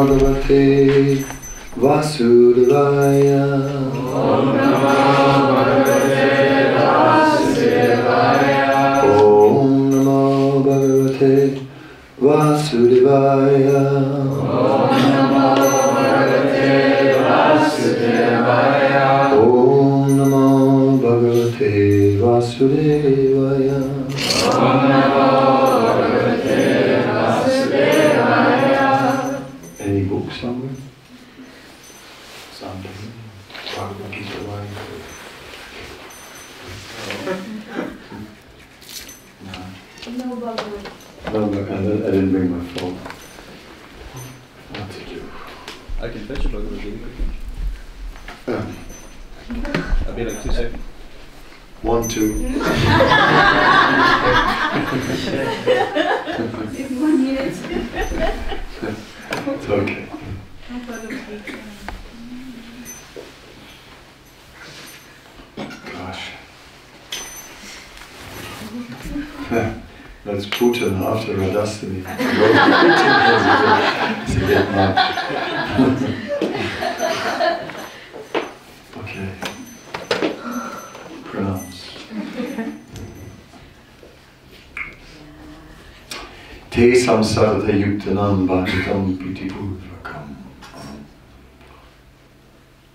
Bhagavate Vasudevaya. Om Namo Bhagavate Vasudevaya. Om Namo Bhagavate Vasudevaya. Om Namo Bhagavate Vasudevaya. Om Namo Bhagavate Vasudevaya. Om Namo Bhagavate Vasudevaya. Any books somewhere? Something. Bhagavad-gita line. No Bhagavad. No, I didn't bring my phone. What to do? I can fetch a Bhagavad-gita. I'll be like 2 seconds. 1, 2. In 1 minute. It's okay. Gosh. That's Putin after Radhastami. It's a bit much. Okay. Pronouns. Te samsarata yuktanam bhajitam pitipurvakam.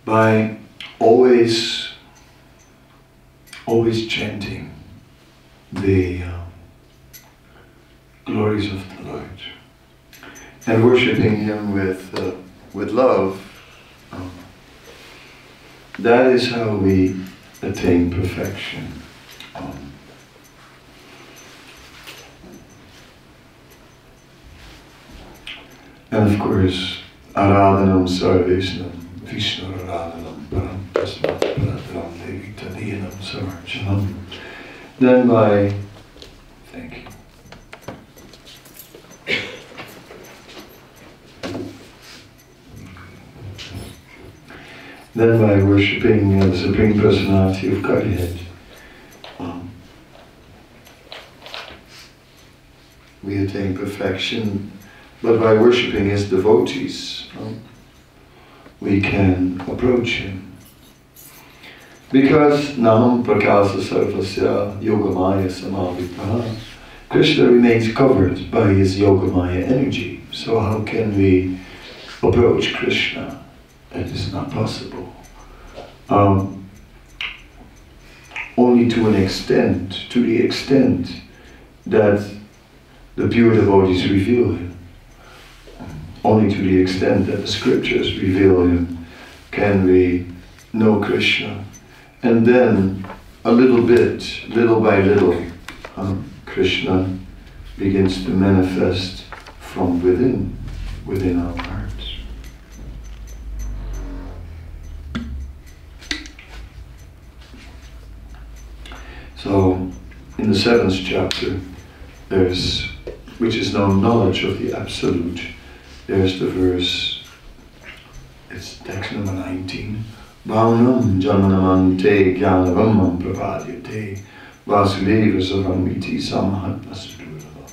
By always chanting the glories of the Lord and worshipping Him with love, that is how we attain perfection. And of course, Aradhanam Sarvesnam Vishnu Aradhanam Param Tasmat Paradram Devi Tadiyanam Samarjanam. Then by, thank you. Then by worshipping the Supreme Personality of Godhead, we attain perfection. But by worshipping His devotees, we can approach Him. Because Nam Prakasa Sarvasya Yogamaya Samavitaha, Krishna remains covered by His Yogamaya energy. So how can we approach Krishna? It is not possible. Only to the extent that the pure devotees reveal Him. Only to the extent that the scriptures reveal Him can we know Krishna. And then, a little bit, little by little, Krishna begins to manifest from within our hearts. So, in the 7th chapter, which is now knowledge of the Absolute, there's the verse, it's text number 19. Bhaunam jananamante jnanavamam prapadyate vasudeva saramiti samhatma sudurava.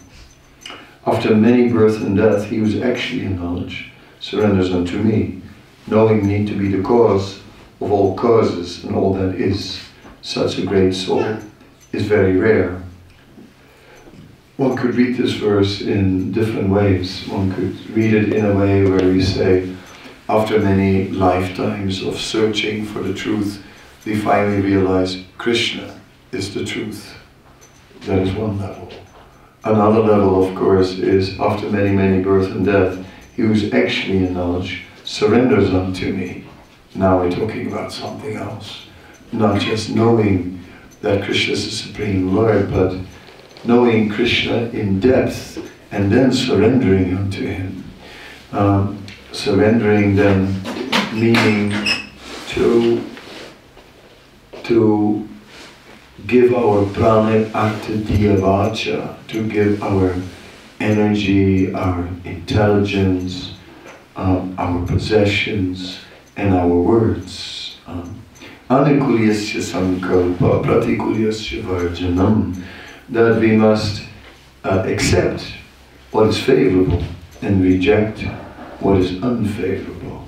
After many birth and death, he who is actually in knowledge surrenders unto me, knowing me to be the cause of all causes and all that is. Such a great soul is very rare. One could read this verse in different ways. One could read it in a way where we say, after many lifetimes of searching for the truth, we finally realize Krishna is the truth. That is one level. Another level, of course, is after many, many birth and death, he who is actually in knowledge surrenders unto me. Now we're talking about something else. Not just knowing that Krishna is the Supreme Lord, but knowing Krishna in depth and then surrendering unto Him. Surrendering then meaning to give our prana acta diyavacha, to give our energy, our intelligence, our possessions, and our words. Anukulyasya sankalpa pratikulyasya varjanam, that we must accept what is favorable and reject what is unfavorable.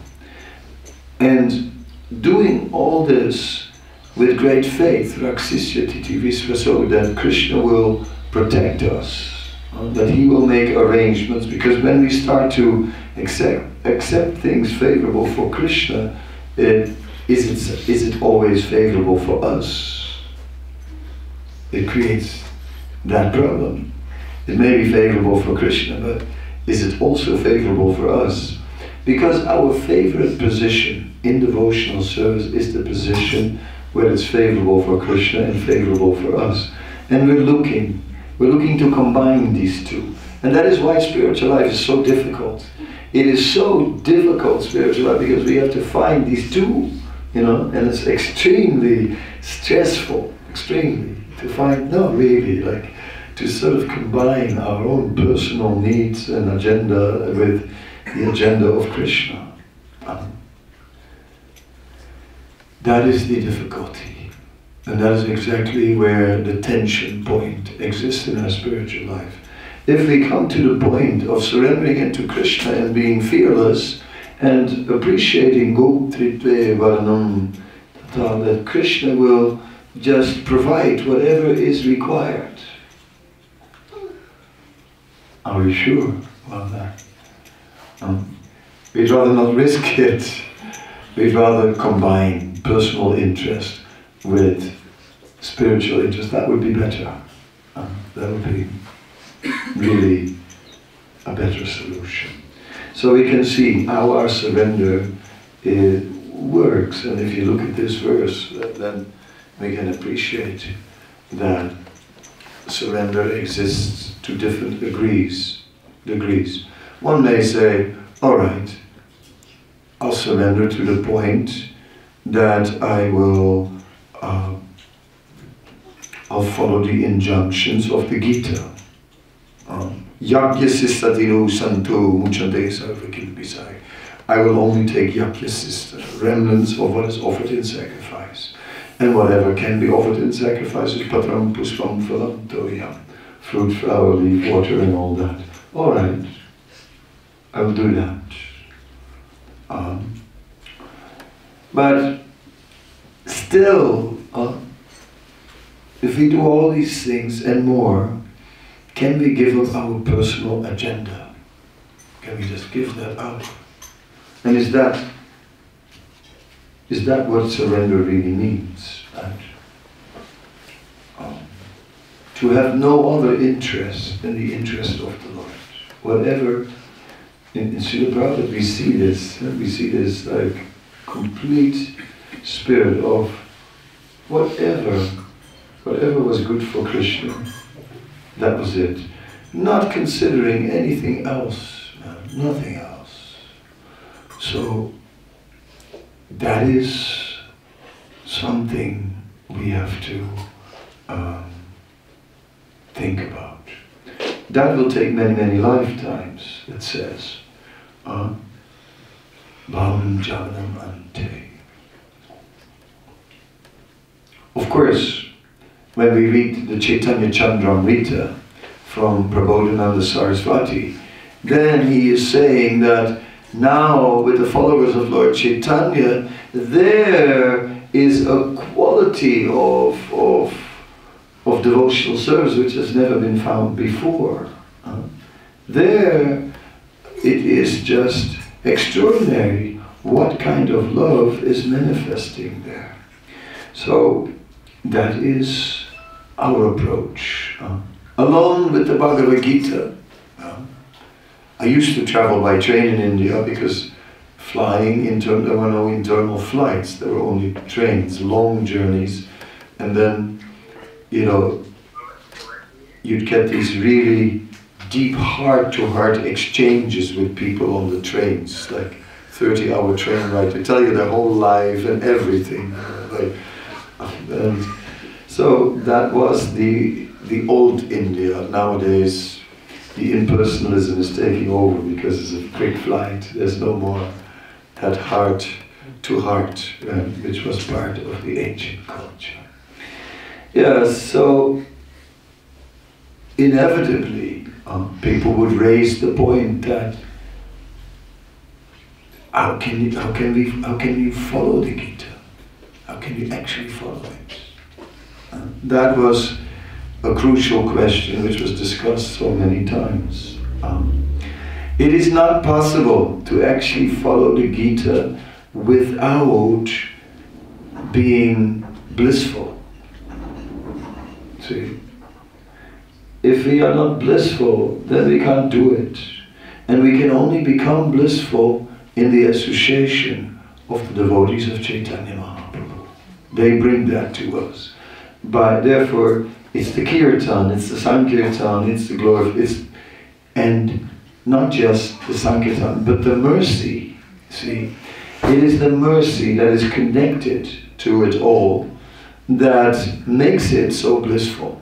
And doing all this with great faith, Raksisya Titi Visva, so that Krishna will protect us, that he will make arrangements, because when we start to accept things favorable for Krishna, is it always favorable for us? It creates that problem. It may be favorable for Krishna, but is it also favorable for us? Because our favorite position in devotional service is the position where it's favorable for Krishna and favorable for us. And we're looking to combine these two. And that is why spiritual life is so difficult. It is so difficult, spiritual life, because we have to find these two, and it's extremely stressful, extremely, to find, to sort of combine our own personal needs and agenda with the agenda of Krishna. That is the difficulty. And that is exactly where the tension point exists in our spiritual life. If we come to the point of surrendering into Krishna and being fearless and appreciating Goptritve Varanam, that Krishna will just provide whatever is required. Are we sure about that? We'd rather not risk it. We'd rather combine personal interest with spiritual interest. That would be better. That would be really a better solution. So we can see how our surrender works. And if you look at this verse, then we can appreciate that surrender exists to different degrees. One may say, all right, I'll surrender to the point that I will I'll follow the injunctions of the Gita. Yagyasistatinu santo muchante sarvakilpisai. I will only take yagyasista, remnants of what is offered in sacrifice. And whatever can be offered in sacrifice is patram puspam phalam toyam, fruit, flower, leaf, water, and all that. All right, I will do that. But still, if we do all these things and more, can we give up our personal agenda? Can we just give that up? And is that what surrender really means? To have no other interest than the interest of the Lord. Whatever, in Srila Prabhupada we see this like complete spirit of whatever was good for Krishna, that was it. Not considering anything else, nothing else. So that is something we have to think about. That will take many, many lifetimes, it says. Bhavam Javanam Ante. Of course, when we read the Chaitanya Chandramrita from Prabodhananda Saraswati, then he is saying that now with the followers of Lord Chaitanya, there is a quality of devotional service which has never been found before. There it is just extraordinary what kind of love is manifesting there. So that is our approach. Along with the Bhagavad-gita, I used to travel by train in India because flying, there were no internal flights, there were only trains, long journeys, and then, you'd get these really deep heart-to-heart exchanges with people on the trains, like 30-hour train ride, to tell you their whole life and everything. And so that was the old India. Nowadays, the impersonalism is taking over because it's a quick flight. There's no more that heart-to-heart, which was part of the ancient culture. Yeah, so inevitably, people would raise the point that how can you follow the Gita? How can you actually follow it? That was a crucial question which was discussed so many times. It is not possible to actually follow the Gita without being blissful. See? If we are not blissful, then we can't do it. And we can only become blissful in the association of the devotees of Chaitanya Mahaprabhu. They bring that to us. Therefore, it's the kirtan, it's the sankirtan, it's the glory, and not just the sankirtan, but the mercy. See, it is the mercy that is connected to it all that makes it so blissful.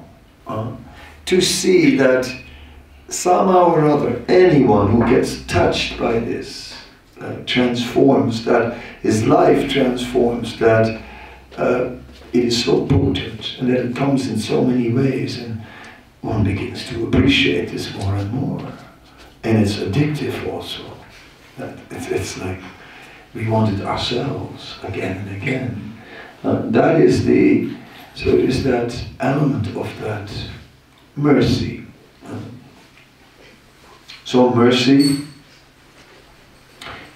To see that somehow or other, anyone who gets touched by this transforms, that his life transforms, that it is so potent and that it comes in so many ways, and one begins to appreciate this more and more. And it's addictive also. It's like we want it ourselves again and again. That is so it is that element of that mercy. So mercy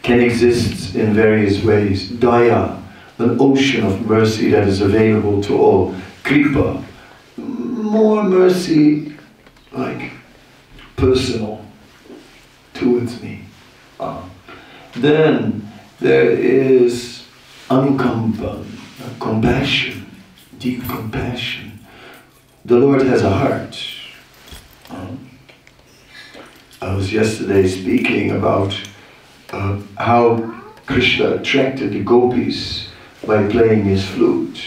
can exist in various ways. Daya, an ocean of mercy that is available to all. Kripa, more mercy, like personal towards me. Then there is anukampa, compassion, deep compassion. The Lord has a heart. I was yesterday speaking about how Krishna attracted the gopis by playing his flute.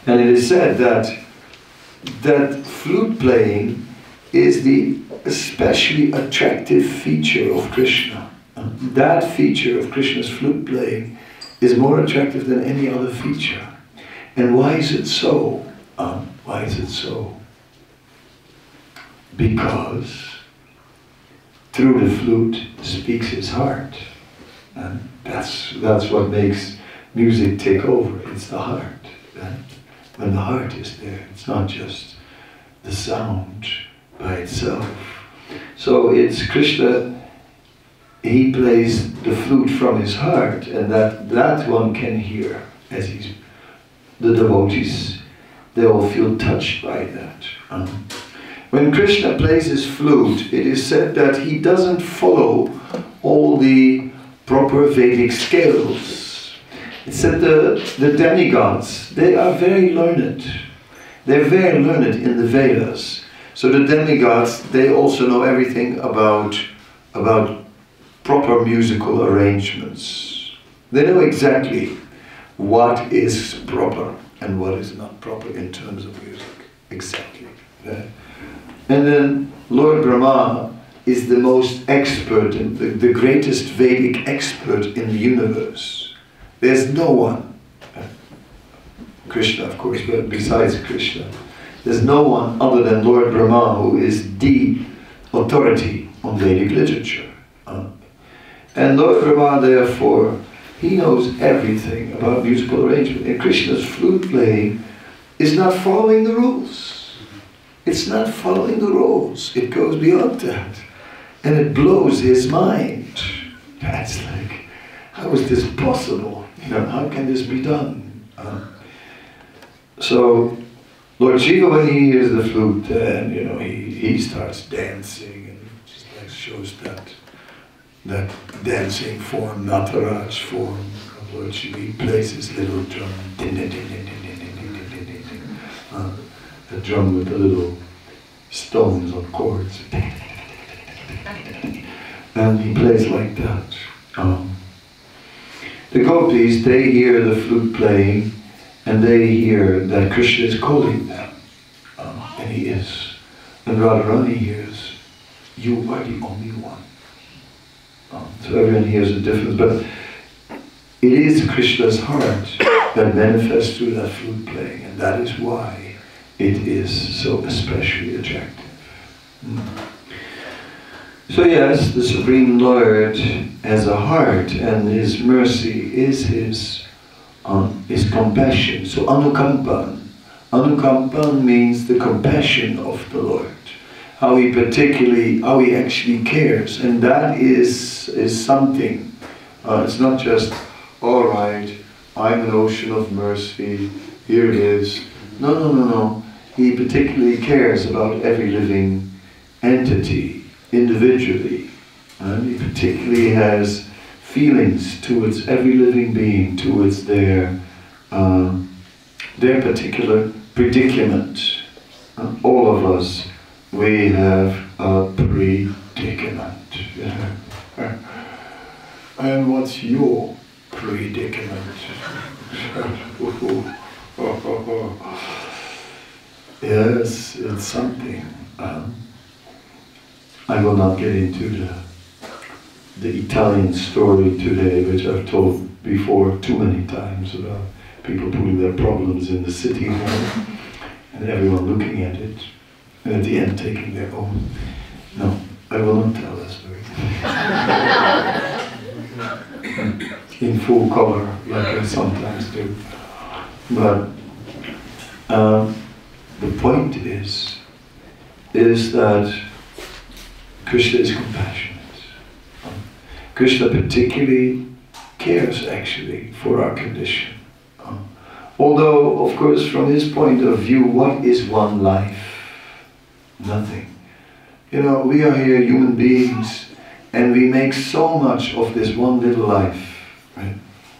And it is said that flute playing is the especially attractive feature of Krishna. That feature of Krishna's flute playing is more attractive than any other feature. And why is it so? Why is it so? Because through the flute speaks his heart. And that's what makes music take over. It's the heart. Right? When the heart is there, it's not just the sound by itself. So it's Krishna, he plays the flute from his heart, and that one can hear as the devotees, they all feel touched by that. When Krishna plays his flute, it is said that he doesn't follow all the proper Vedic scales. It's said the demigods, they are very learned. They're very learned in the Vedas. So the demigods, they also know everything about proper musical arrangements. They know exactly what is proper and what is not proper in terms of music. Exactly. Yeah. And then Lord Brahma is the most expert, and the greatest Vedic expert in the universe. There's no one, Krishna of course, but besides Krishna, there's no one other than Lord Brahma who is the authority on Vedic literature. And Lord Brahma, therefore, he knows everything about musical arrangement. And Krishna's flute playing is not following the rules. It's not following the rules. It goes beyond that. And it blows his mind. That's like, how is this possible? How can this be done? So Lord Shiva, when he hears the flute, and he starts dancing, and just like shows that dancing form, Nataraj form of Lord Shiva. He plays his little drum, a drum with the little stones on chords, and he plays like that. The gopis, they hear the flute playing, and they hear that Krishna is calling them, and he is. And Radharani hears, you are the only one. So everyone hears a difference, but it is Krishna's heart that manifests through that flute playing, and that is why it is so especially attractive. So yes, the Supreme Lord has a heart, and His mercy is His compassion. So anukampan. Anukampan means the compassion of the Lord. How He actually cares, and that is something. It's not just, all right, I'm an ocean of mercy, here it is. No. He particularly cares about every living entity, individually. And He particularly has feelings towards every living being, towards their particular predicament. All of us, we have a predicament. And what's your predicament? Yes, it's something. I will not get into the Italian story today, which I've told before too many times, about people putting their problems in the city hall and everyone looking at it, and at the end taking their own. No, I will not tell that story. In full color, like I sometimes do. But the point is that Krishna is compassionate. Krishna particularly cares actually for our condition. Although, of course, from His point of view, what is one life? Nothing. You know, we are here human beings, and we make so much of this one little life. Right?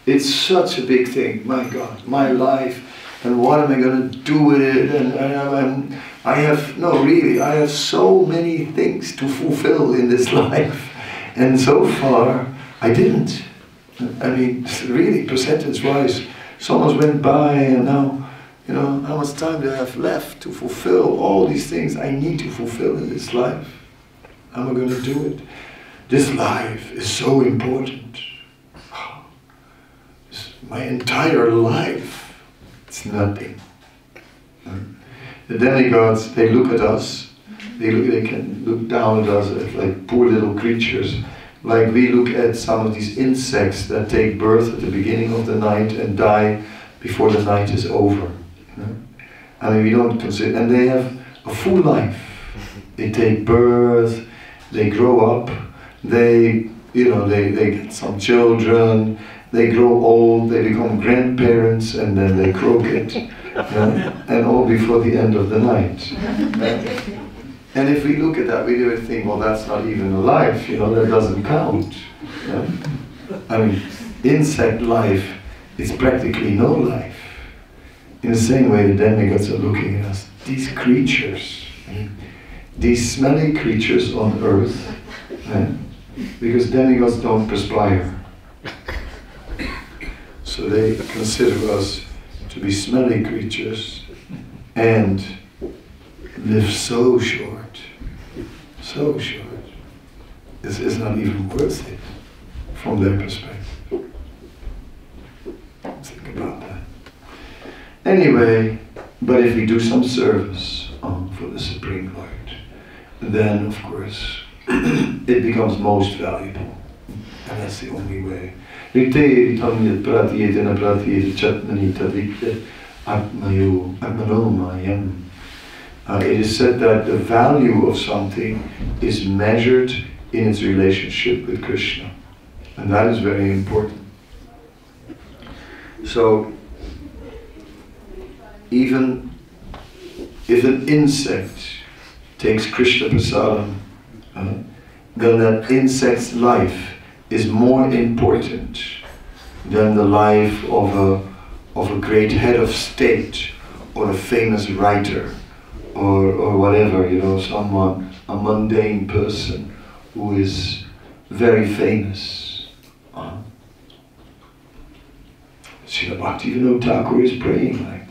It's such a big thing. My God, my life, and what am I going to do with it? And I have so many things to fulfill in this life, and so far I didn't. I mean, really, percentage-wise, so much went by, and now, you know, how much time do I have left to fulfill all these things I need to fulfill in this life? How am I going to do it? This life is so important. My entire life, it's nothing. The demigods, they look at us, they can look down at us as like poor little creatures. Like we look at some of these insects that take birth at the beginning of the night and die before the night is over. You know? I mean, we don't consider, and they have a full life. They take birth, they grow up, they get some children, they grow old, they become grandparents, and then they croak it, and all before the end of the night. And if we look at that, we do think, well, that's not even a life, you know, that doesn't count. I mean, insect life is practically no life. In the same way, the demigods are looking at us. These creatures, these smelly creatures on earth, because demigods don't perspire. So they consider us to be smelly creatures and live so short. So short. This is not even worth it from their perspective. Think about that. Anyway, but if we do some service for the Supreme Lord, then of course it becomes most valuable. And that's the only way. It is said that the value of something is measured in its relationship with Krishna. And that is very important. So, even if an insect takes Krishna prasadam, then that insect's life is more important than the life of a great head of state or a famous writer or whatever, you know, someone, a mundane person who is very famous. Srila Bhaktivinoda Thakur is praying like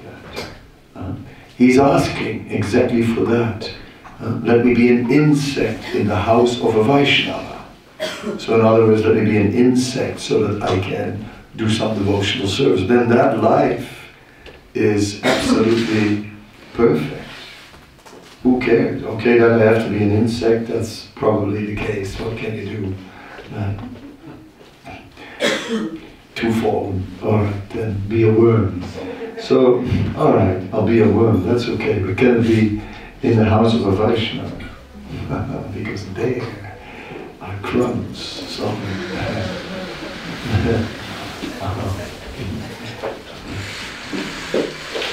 that. He's asking exactly for that. Let me be an insect in the house of a Vaishnava. So in other words, let me be an insect so that I can do some devotional service. Then that life is absolutely perfect. who cares? Okay, that I have to be an insect, that's probably the case. What can you do? Too fallen. Alright, then be a worm. So, alright, I'll be a worm, that's okay. But can it be in the house of a Vaishnava? Because there are crumbs.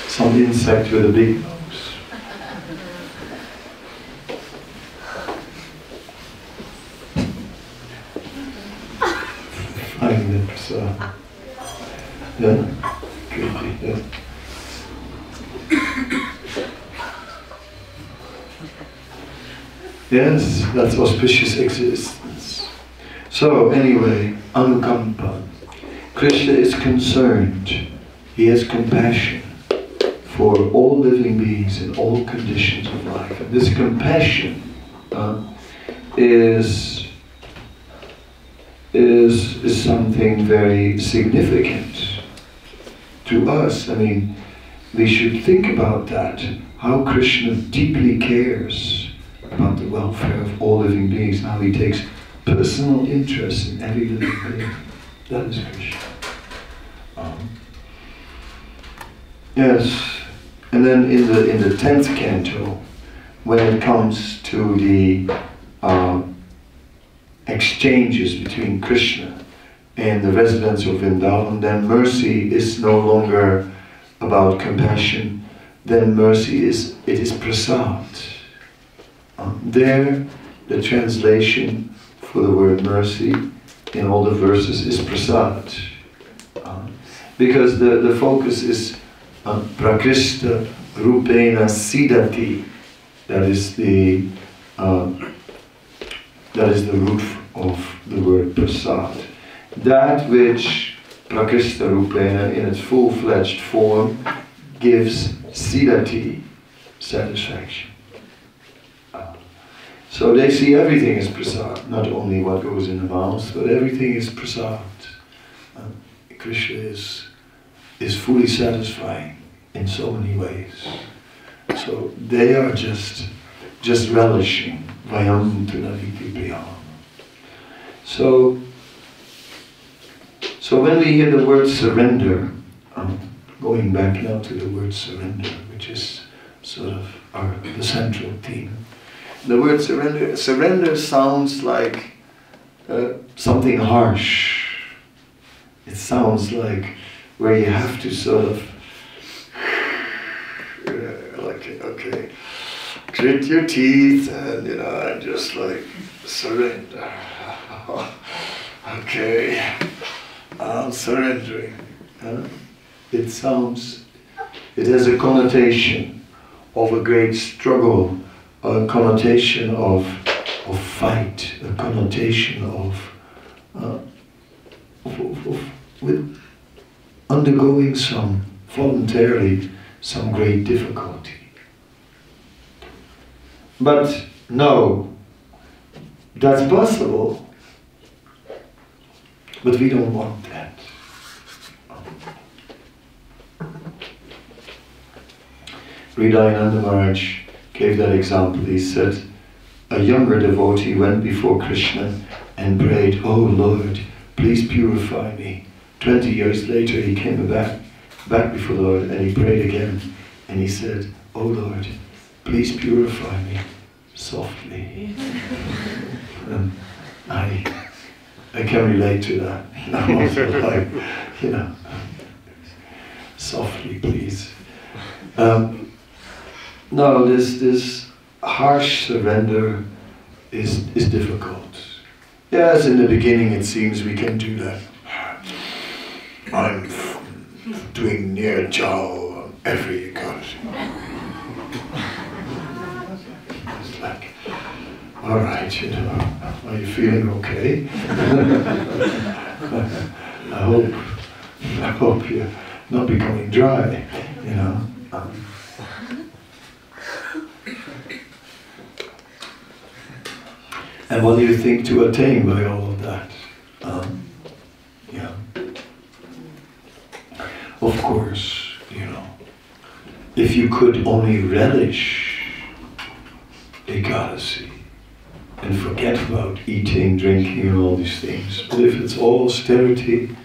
Some insect with a big nose. Fine lips. Yeah, could be. Yeah. Yes, that's auspicious existence. So anyway, anukampa. Krishna is concerned. He has compassion for all living beings in all conditions of life. And this compassion is something very significant to us. I mean, we should think about that. How Krishna deeply cares about the welfare of all living beings, how he takes personal interest in every living being. That is Krishna. Yes, and then in the 10th canto, when it comes to the exchanges between Krishna and the residents of Vrindavan, then mercy is no longer about compassion. Then mercy is prasad. There, the translation for the word mercy in all the verses is prasad. Because the focus is prakrishta rupena siddhati. That is the root of the word prasad. That which prakrishta rupena in its full-fledged form gives siddhati, satisfaction. So they see everything as prasad, not only what goes in the mouth, but everything is prasad. Krishna is fully satisfying in so many ways. So they are just relishing. Vayam tunaviti priyam. So when we hear the word surrender, going back now to the word surrender, which is sort of the central theme. The word surrender sounds like something harsh. It sounds like where you have to sort of, okay, grit your teeth and, and just like surrender. Okay, I'm surrendering. It has a connotation of a great struggle, a connotation of fight, a connotation with undergoing voluntarily some great difficulty. But no, that's possible, but we don't want that. Hridayananda Maharaj gave that example. He said, a younger devotee went before Krishna and prayed, "Oh Lord, please purify me." 20 years later he came back before the Lord and he prayed again and he said, "Oh Lord, please purify me softly." I can relate to that. I'm also like, softly please. No, this harsh surrender is difficult. Yes, in the beginning it seems we can do that. I'm doing near Jal on every Ekadashi. It's like, all right, are you feeling okay? I hope you're not becoming dry, And what do you think to attain by all of that? Of course, if you could only relish Ekadasi and forget about eating, drinking and all these things. But if it's all austerity,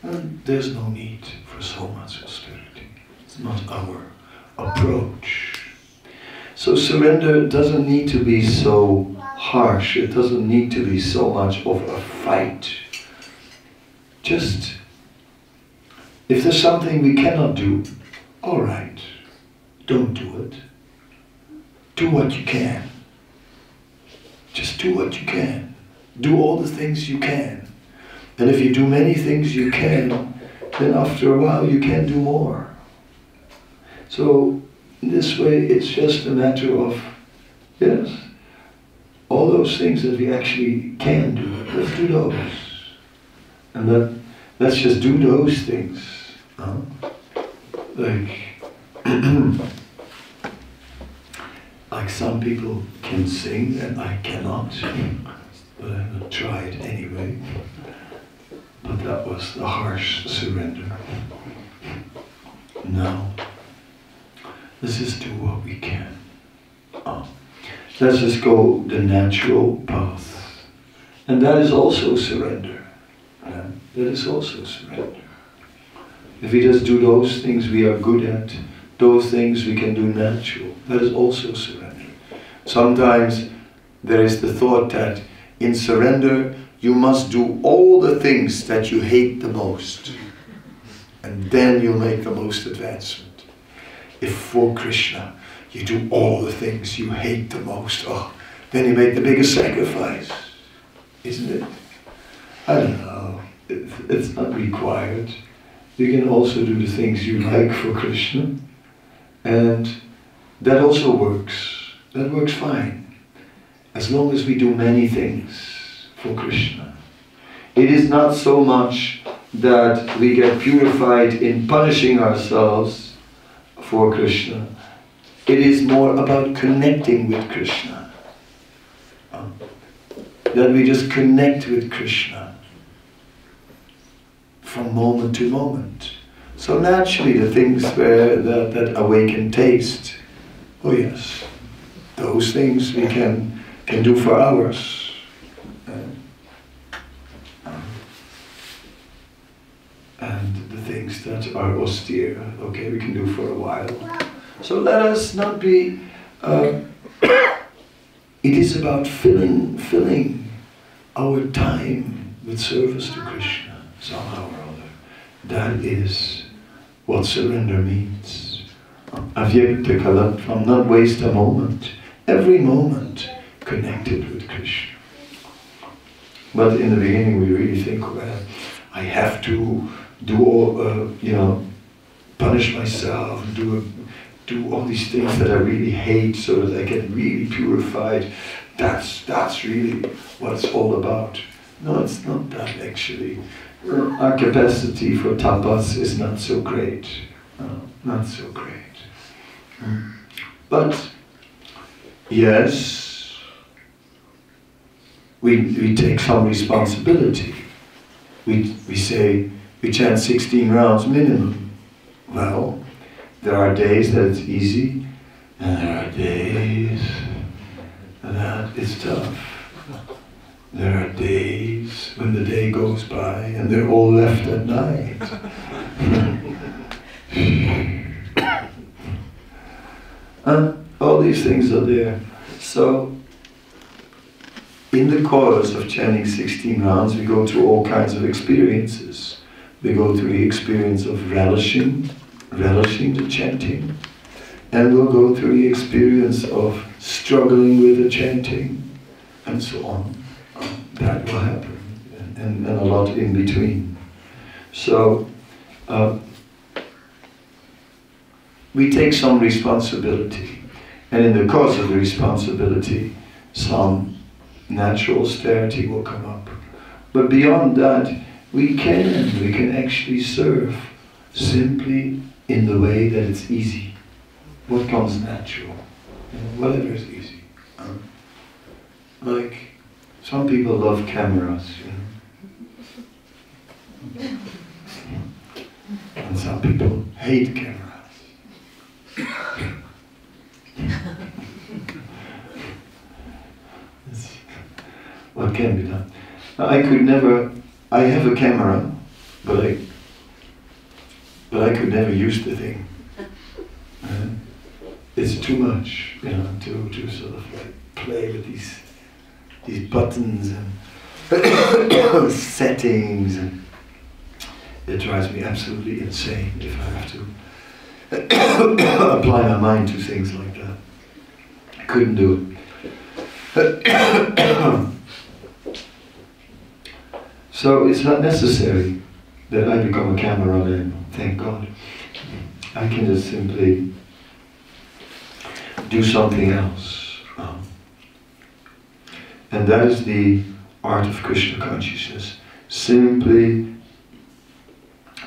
then there's no need for so much austerity. It's not our approach. So surrender doesn't need to be so harsh, it doesn't need to be so much of a fight. Just, if there's something we cannot do, all right, don't do it. Do what you can. Just do what you can. Do all the things you can. And if you do many things you can, then after a while you can do more. So in this way it's just a matter of, yes, all those things that we actually can do, let's do those. And let's just do those things. Like some people can sing and I cannot, but I will try it anyway. But that was the harsh surrender. No. Let's just do what we can. Let's just go the natural path. And that is also surrender. That is also surrender. If we just do those things we are good at, those things we can do natural, that is also surrender. Sometimes there is the thought that in surrender you must do all the things that you hate the most. And then you'll make the most advancement. If for Krishna you do all the things you hate the most, then you make the biggest sacrifice, isn't it? I don't know, it's not required. You can also do the things you like for Krishna, and that also works. That works fine, as long as we do many things for Krishna. It is not so much that we get purified in punishing ourselves for Krishna. It is more about connecting with Krishna. That we just connect with Krishna from moment to moment. So naturally the things that awaken taste, oh yes, those things we can do for hours. And the things that are austere, okay, we can do for a while. So let us not be, it is about filling our time with service to Krishna, somehow or other. That is what surrender means. Avyakta kalat, from not waste a moment, every moment connected with Krishna. But in the beginning we really think, well, I have to do all, punish myself, do all these things that I really hate so that I get really purified. That's really what it's all about. No, it's not that actually. Our capacity for tapas is not so great. Not so great. But yes, we take some responsibility. We say we chant 16 rounds minimum. Well, there are days that it's easy, and there are days that it's tough. There are days when the day goes by and they're all left at night. And all these things are there. So, in the course of chanting 16 rounds, we go through all kinds of experiences. We go through the experience of relishing the chanting. And we'll go through the experience of struggling with the chanting, and so on. That will happen, and a lot in between. So, we take some responsibility, and in the course of the responsibility, some natural austerity will come up. But beyond that, we can actually serve simply in the way that it's easy. What comes natural, whatever is easy. Like, some people love cameras, and some people hate cameras. what can be done. Now, I could never, I have a camera, but I could never use the thing. It's too much, you know, to sort of like play with these buttons and settings, and it drives me absolutely insane if I have to apply my mind to things like that. I couldn't do it. So it's not necessary that I become a cameraman, thank God. I can just simply do something else. And that is the art of Krishna consciousness. Simply,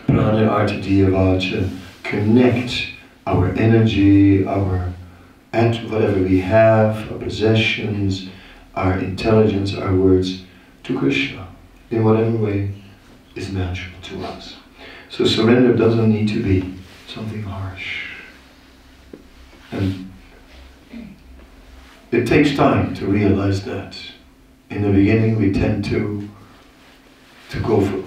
prana artha dhyavacha, connect our energy, whatever we have, our possessions, our intelligence, our words, to Krishna, in whatever way is natural to us. So surrender doesn't need to be something harsh. And it takes time to realize that. In the beginning we tend to go for,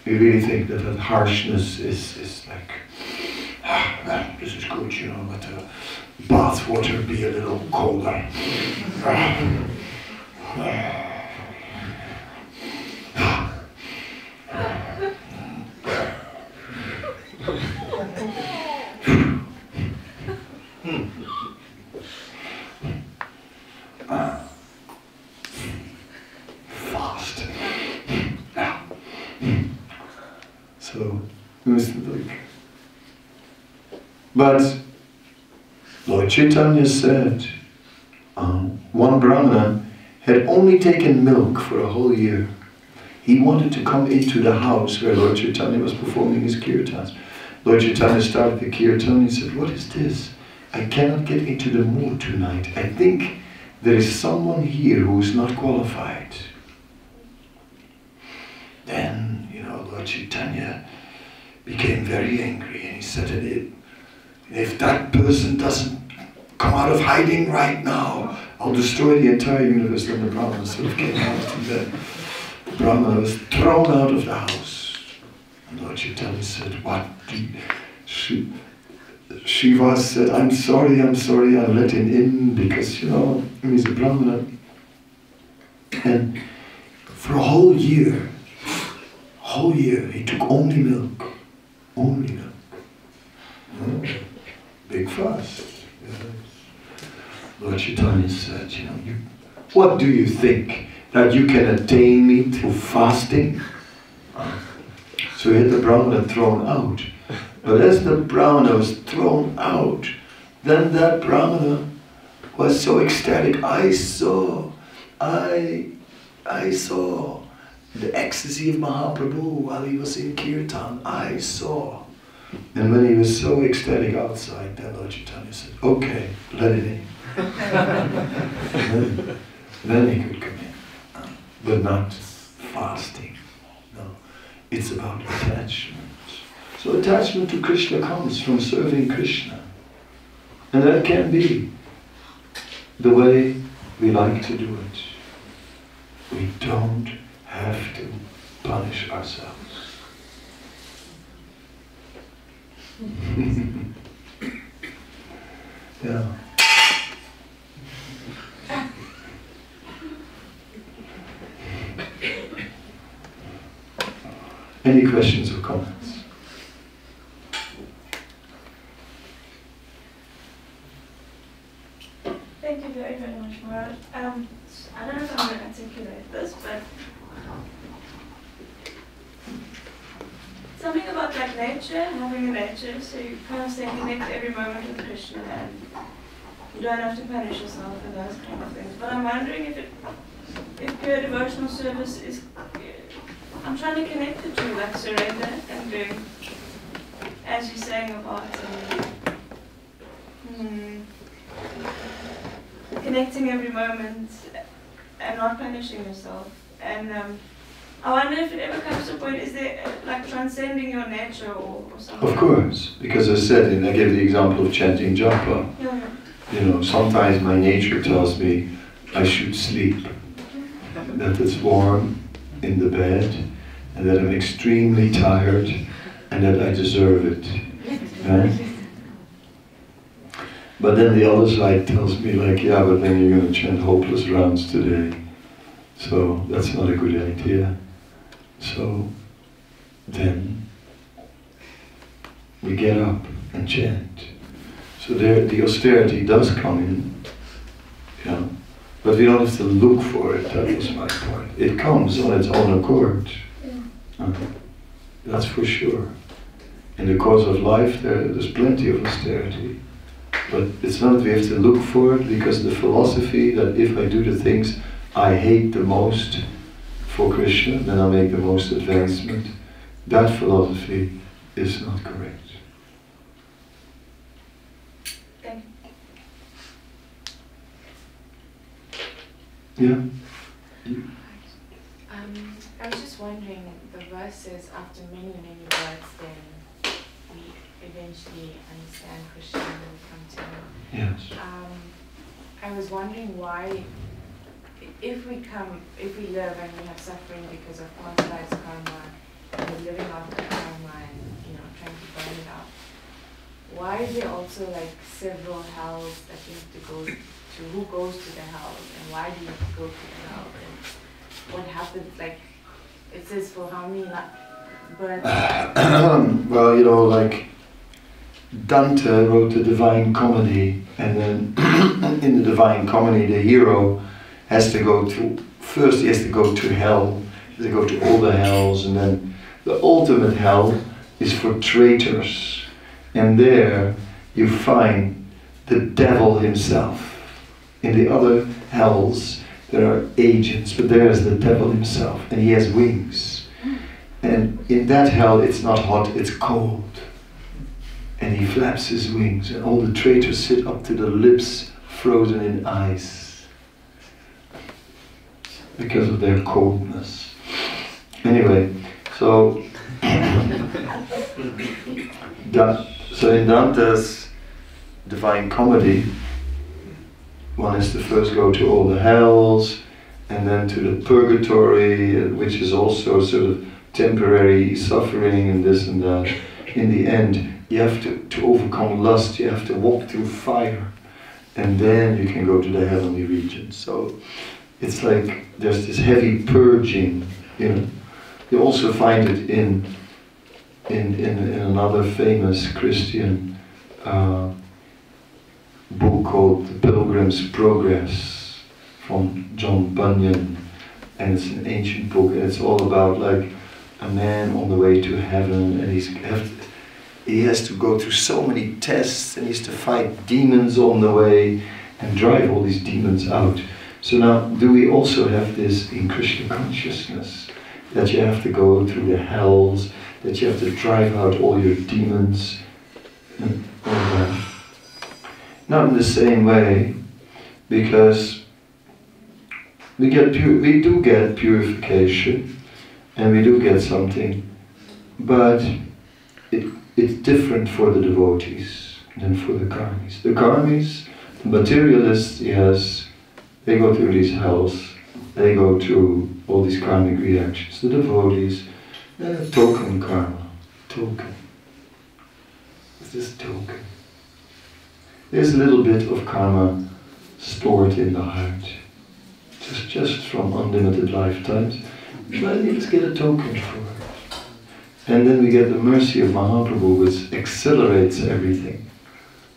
we really think that harshness is like, well, this is good, you know, but the bath water be a little colder. Fast. So, but Lord Chaitanya said, one Brahmana had only taken milk for a whole year. He wanted to come into the house where Lord Chaitanya was performing his kirtans. Lord Chaitanya started the kirtan. He said, "What is this? I cannot get into the mood tonight. I think there is someone here who is not qualified." Then, you know, Lord Chaitanya became very angry, and he said, if that person doesn't come out of hiding right now, I'll destroy the entire universe. Then the Brahmana sort of came out, and the Brahmana was thrown out of the house. And Lord Chaitanya said, "What? Shiva said, I'm sorry, I let him in because, you know, he's a Brahmana." And for a whole year, he took only milk. Only milk. Big fast. Yes. Lord Chaitanya said, you know, what do you think? That you can attain me through fasting? So he had the Brahmana thrown out. But as the Brahmana was thrown out, then that Brahmana was so ecstatic. I saw the ecstasy of Mahaprabhu while he was in kirtan. I saw. And when he was so ecstatic outside, then Lord Chaitanya said, "Okay, let it in." then he could come in. But not fasting. No, it's about attachment. So attachment to Krishna comes from serving Krishna. And that can be the way we like to do it. We don't have to punish ourselves. Yeah. Any questions or comments? Thank you very, very much, Maharaj. I don't know if I'm going to articulate this, but something about like nature, having a nature, so you kind of stay connected every moment with Krishna, and you don't have to punish yourself and those kind of things. But I'm wondering if pure devotional service is, I'm trying to connect it to like surrender and doing, as you're saying about connecting every moment and not punishing yourself. And I wonder if it ever comes to a point, is there like transcending your nature or something? Of course, because I said, and I gave the example of chanting japa. Yeah. You know, sometimes my nature tells me I should sleep. that it's warm in the bed, and that I'm extremely tired, and that I deserve it. Right? But then the other side tells me like, yeah, but then you're going to chant hopeless rounds today. So that's not a good idea. So then we get up and chant. So there the austerity does come in. Yeah. But we don't have to look for it, that was my point. It comes on its own accord. That's for sure. In the course of life there's plenty of austerity. But it's not that we have to look for it, because the philosophy that if I do the things I hate the most for Krishna, then I'll make the most advancement. That philosophy is not correct. Thank you. Yeah? I was just wondering, the verse says after many, many births, then we eventually understand Krishna and we come to him. Yes. I was wondering why, if we live and we have suffering because of past lives karma, and we're living out the karma and trying to burn it out, why is there also like several hells that you have to go to? Who goes to the hells, and why do you have to go to the hell? And what happens? Like it says for how many births? Well, like Dante wrote the Divine Comedy, and then in the Divine Comedy the hero has to go to, first he has to go to hell, he has to go to all the hells, and then the ultimate hell is for traitors. And there you find the devil himself. In the other hells there are agents, but there is the devil himself, and he has wings. And in that hell it's not hot, it's cold. And he flaps his wings, and all the traitors sit up to the lips, frozen in ice, because of their coldness. Anyway, so in Dante's Divine Comedy, one has to first go to all the hells, and then to the purgatory, which is also sort of temporary suffering and this and that. In the end, you have to overcome lust, you have to walk through fire, and then you can go to the heavenly regions. So it's like there's this heavy purging, You also find it in another famous Christian book called The Pilgrim's Progress from John Bunyan, and it's an ancient book, and it's all about like a man on the way to heaven, and he has to go through so many tests, and he has to fight demons on the way and drive all these demons out. So now, do we also have this in Krishna consciousness, that you have to go through the hells, that you have to drive out all your demons, and all that? Not in the same way, because we do get purification, and we do get something, but it's different for the devotees than for the karmis. The karmis, the materialists, yes, they go through these hells, they go through all these karmic reactions. The devotees, token karma, token. It's just token. There's a little bit of karma stored in the heart, just from unlimited lifetimes, but you just get a token for it. And then we get the mercy of Mahaprabhu, which accelerates everything.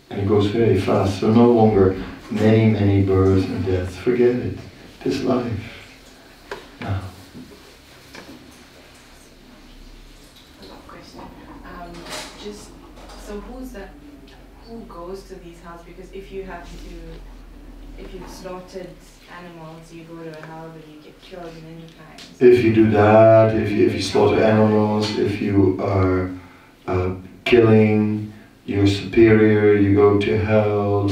And it goes very fast, so no longer many, many births and deaths. Forget it. This life. Now. Question. So who goes to these hells? Because if you've slaughtered animals, you go to a hell where you get killed many times. If you do that, if you slaughter animals, if you are killing your superior, you go to hell.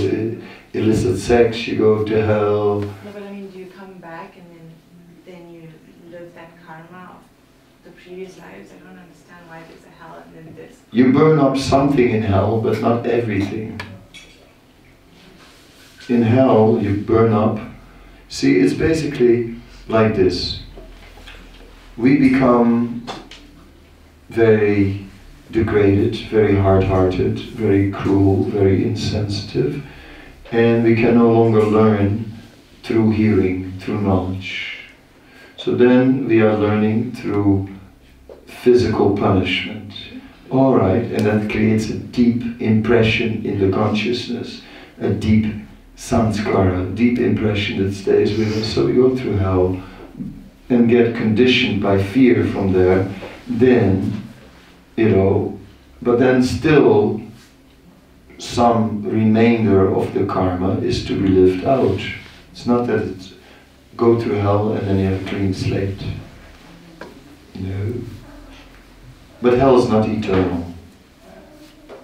Illicit sex, you go to hell. No, but I mean, do you come back and then you live that karma of the previous lives? I don't understand why there's a hell and then this. You burn up something in hell, but not everything. In hell, you burn up. See, it's basically like this. We become very degraded, very hard-hearted, very cruel, very insensitive, and we can no longer learn through hearing, through knowledge. So then we are learning through physical punishment. Alright, and that creates a deep impression in the consciousness, a deep samskara, a deep impression that stays with us. So we go through hell and get conditioned by fear from there, then, you know, but then still some remainder of the karma is to be lived out. It's not that it's go through hell and then you have a clean slate. No. But hell is not eternal.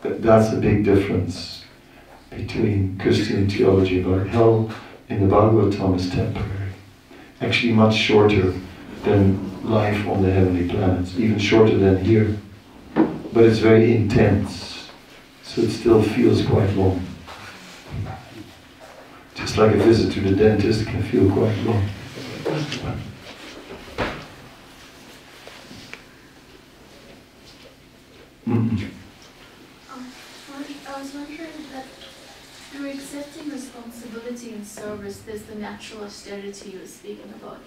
That's a big difference between Christian theology about hell in the Bhagavad-gita is temporary. Actually much shorter than life on the heavenly planets, even shorter than here. But it's very intense, so it still feels quite long. Just like a visit to the dentist can feel quite long. I was wondering that through accepting responsibility and service, there's the natural austerity you were speaking about.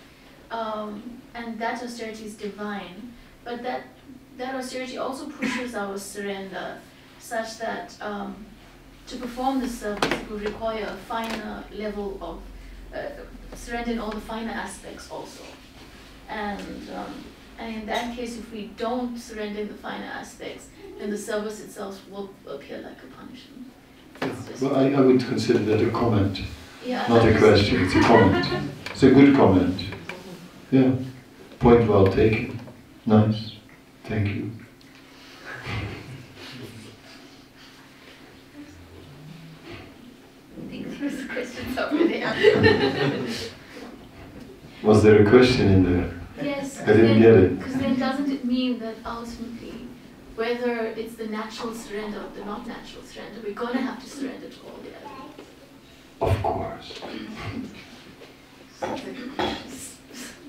And that austerity is divine, but that austerity also pushes our surrender, such that to perform this service it would require a finer level of surrender in all the finer aspects also. And in that case, if we don't surrender in the finer aspects, then the service itself will appear like a punishment. Well, I would consider that a comment, yeah, not a question, it's a comment. It's a good comment. Yeah, point well taken. Nice, thank you. I think there's questions over there. Was there a question in there? Yes. I didn't get it. Because then doesn't it mean that ultimately, whether it's the natural surrender or the not natural surrender, we're going to have to surrender to all the other? Of course.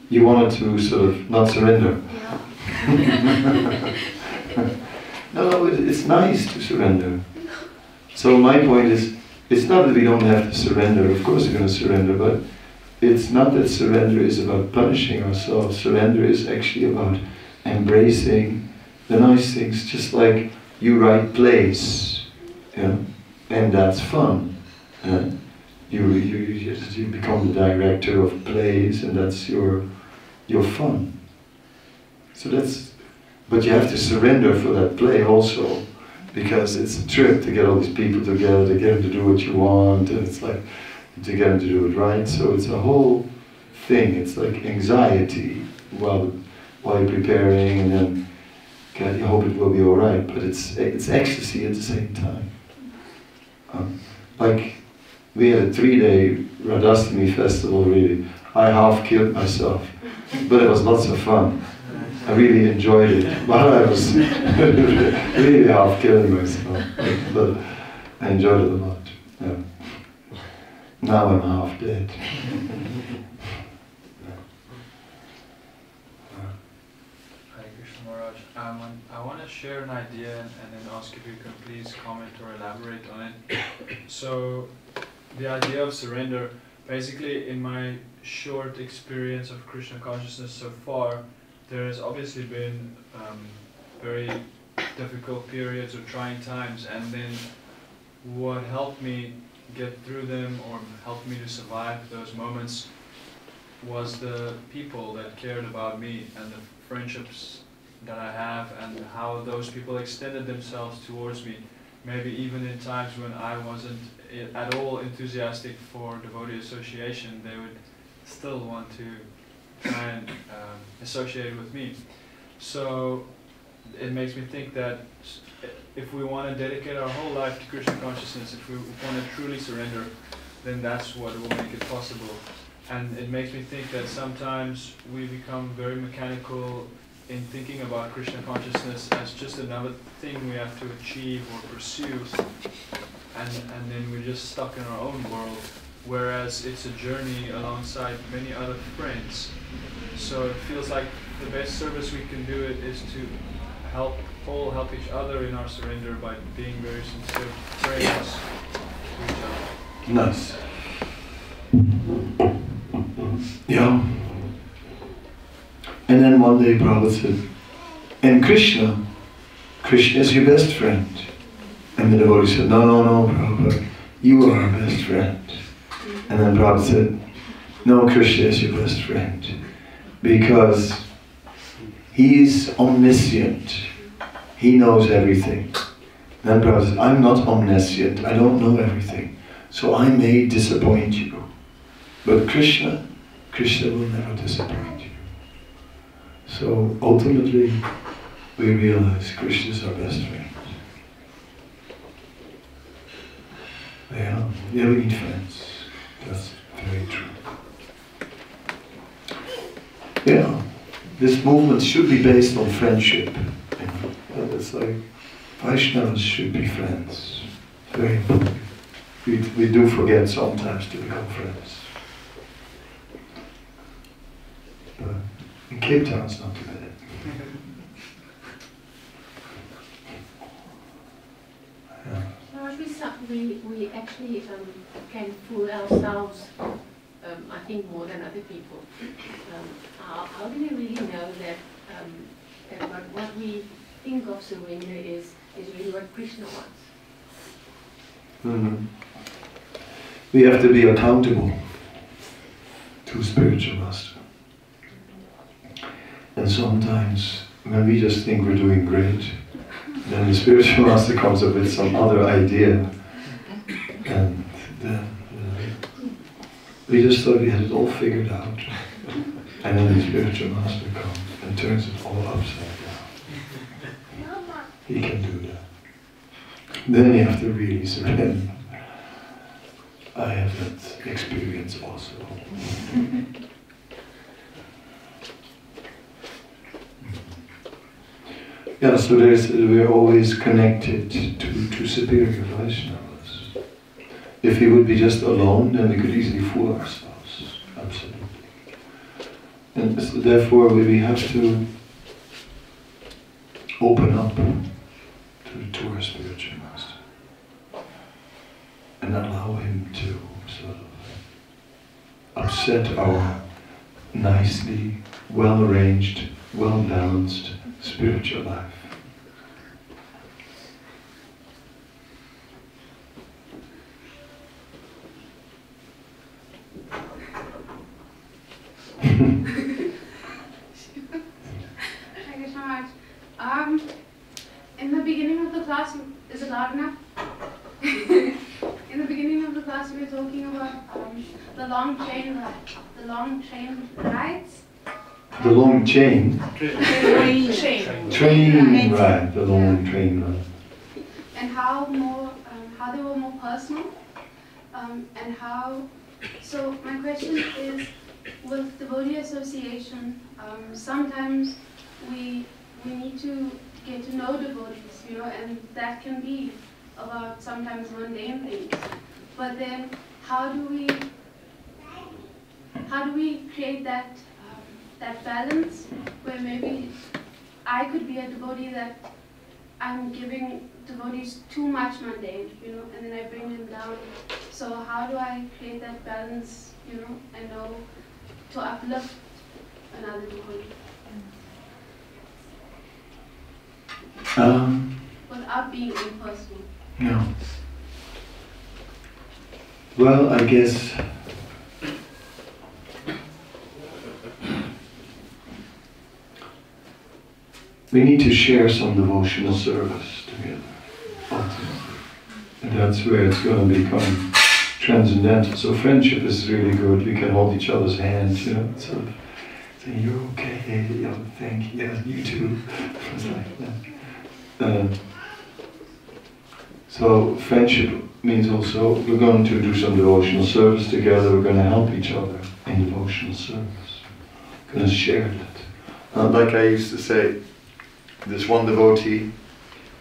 You wanted to sort of not surrender. Yeah. No, it's nice to surrender. So my point is, it's not that we don't have to surrender, of course we're going to surrender, but it's not that surrender is about punishing ourselves. Surrender is actually about embracing the nice things, just like you write plays, yeah? And that's fun. Yeah? You become the director of plays, and that's your fun. So that's, but you have to surrender for that play also, because it's a trip to get all these people together, to get them to do what you want, and it's like to get them to do it right. So it's a whole thing. It's like anxiety while you're preparing, and then you hope it will be all right. But it's ecstasy at the same time. Like we had a 3-day Radhastami festival. Really, I half killed myself, but it was lots of fun. I really enjoyed it while I was really half killing myself, but I enjoyed it a lot. Yeah. Now I'm half dead. Hare Krishna Maharaj. I want to share an idea and then ask if you can please comment or elaborate on it. So, the idea of surrender, basically in my short experience of Krishna consciousness so far, there has obviously been very difficult periods or trying times, and then what helped me get through them or helped me to survive those moments was the people that cared about me and the friendships that I have, and how those people extended themselves towards me, maybe even in times when I wasn't at all enthusiastic for devotee association. They would still want to try and associate with me. So it makes me think that if we want to dedicate our whole life to Krishna consciousness, if we want to truly surrender, then that's what will make it possible. And it makes me think that sometimes we become very mechanical in thinking about Krishna consciousness as just another thing we have to achieve or pursue, and then we're just stuck in our own world whereas it's a journey alongside many other friends. So it feels like the best service we can do it is to all help each other in our surrender by being very sincere prayers to each other. Nice. Yeah. And then one day Prabhupada said, and Krishna is your best friend. And the devotee said, no, Prabhupada, you are our best friend. And then Prabhupada said, no, Krishna is your best friend. Because he is omniscient. He knows everything. Then Prabhupada said, I'm not omniscient. I don't know everything. So I may disappoint you. But Krishna will never disappoint you. So ultimately, we realize Krishna is our best friend. Yeah, we need friends. That's very true. Yeah, this movement should be based on friendship. It's like Vaishnavas should be friends. Very important. We do forget sometimes to become friends. But in Cape Town it's not too bad. We actually can fool ourselves, I think, more than other people. How do we really know that what we think of surrender is really what Krishna wants? Mm-hmm. We have to be accountable to spiritual master. And sometimes when we just think we're doing great, then the spiritual master comes up with some other idea. And then we just thought we had it all figured out. And then the spiritual master comes and turns it all upside down. He can do that. Then you have to really surrender. I have that experience also. Yeah, so we're always connected to superior Vaishnavas. If we would be just alone, then we could easily fool ourselves. Absolutely. And so therefore we have to open up to our spiritual master and allow him to sort of upset our nicely, well-arranged, well-balanced spiritual life. Thank you so much. In the beginning of the class, is it loud enough? In the beginning of the class, we were talking about the long train rides. The long chain? The long ride. And how they were more personal, and how. So my question is, with devotee association, sometimes we need to get to know devotees, and that can be about sometimes mundane things. But then, how do we create that balance where maybe I could be a devotee that I'm giving devotees too much mundane, and then I bring them down. So how do I create that balance, and know to uplift another devotee? Without being impersonal. No. Well, I guess we need to share some devotional service together, ultimately. And that's where it's going to become transcendental. So friendship is really good. We can hold each other's hands, sort of say, you're okay, thank you, yeah, you too. It's like that. So friendship means also we're going to do some devotional service together. We're going to help each other in devotional service. We're going to share that. Like I used to say, this one devotee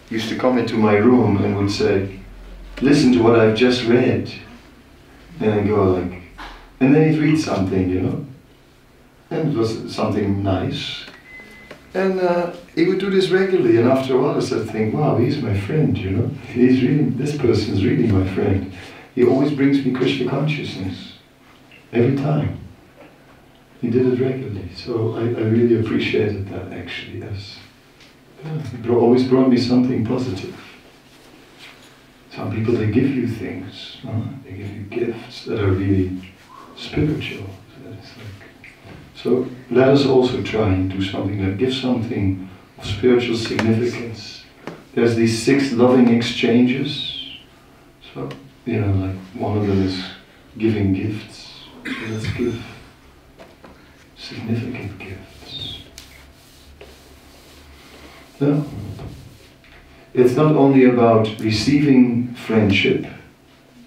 used to come into my room and would say, listen to what I've just read. And then go like, and then he'd read something, you know, and it was something nice. And he would do this regularly, and after a while I started to think, wow, he's my friend, you know. He's reading, this person's really my friend. He always brings me Krishna consciousness, every time. He did it regularly, so I really appreciated that actually. He always brought me something positive. Some people, they give you things, they give you gifts that are really spiritual. So let us also try and do something that gives something of spiritual significance. There's these 6 loving exchanges. So, you know, like one of them is giving gifts. So let's give significant gifts. No. It's not only about receiving friendship,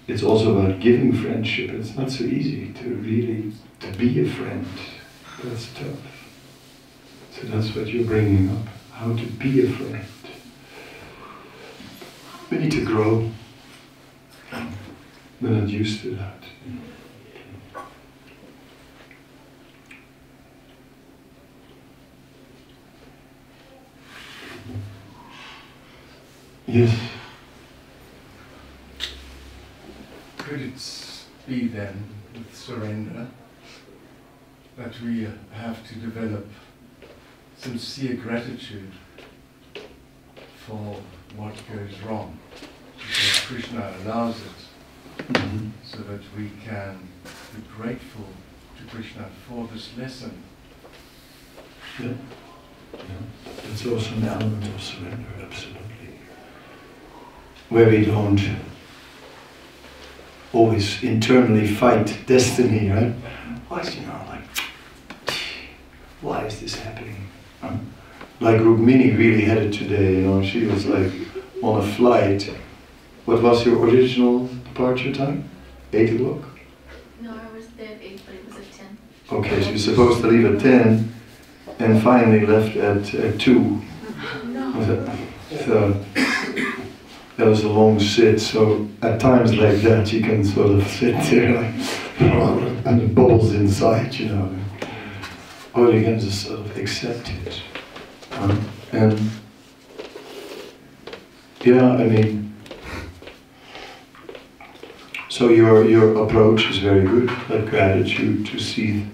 it's also about giving friendship. It's not so easy to really be a friend. That's tough. So that's what you're bringing up, how to be a friend. We need to grow. We're not used to that. Yes. Could it be then, with surrender, that we have to develop sincere gratitude for what goes wrong? Because Krishna allows it, so that we can be grateful to Krishna for this lesson. Yeah. That's also an element of surrender, absolutely. Where we don't always internally fight destiny, right? Why, you know, like, why is this happening? Like Rukmini really had it today, you know, she was like on a flight. What was your original departure time? 8 o'clock? No, I was there at 8, but it was at 10. Okay, so you're supposed to leave at 10 and finally left at 2. No. So that was a long sit, so at times like that you can sort of sit there like, and the bubbles inside, you know. Or you can just sort of accept it. And yeah, I mean, so your approach is very good, like gratitude, to see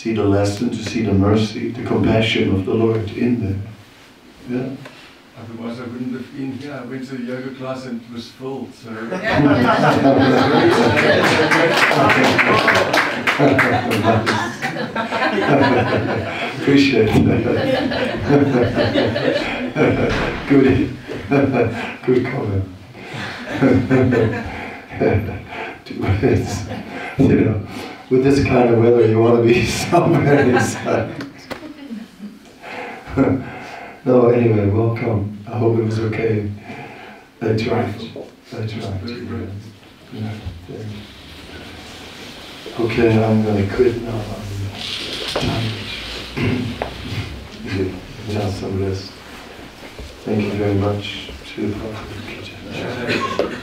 the lesson, to see the mercy, the compassion of the Lord in there. Yeah. Otherwise I wouldn't have been here. I went to the yoga class and it was full, so... Appreciate that. Good comment. You know, with this kind of weather you want to be somewhere inside. No, anyway, welcome. I hope it was okay. I tried. Yeah. Okay, I'm going to quit now. Now some rest. Thank you very much. Srila Bhagavad-gita.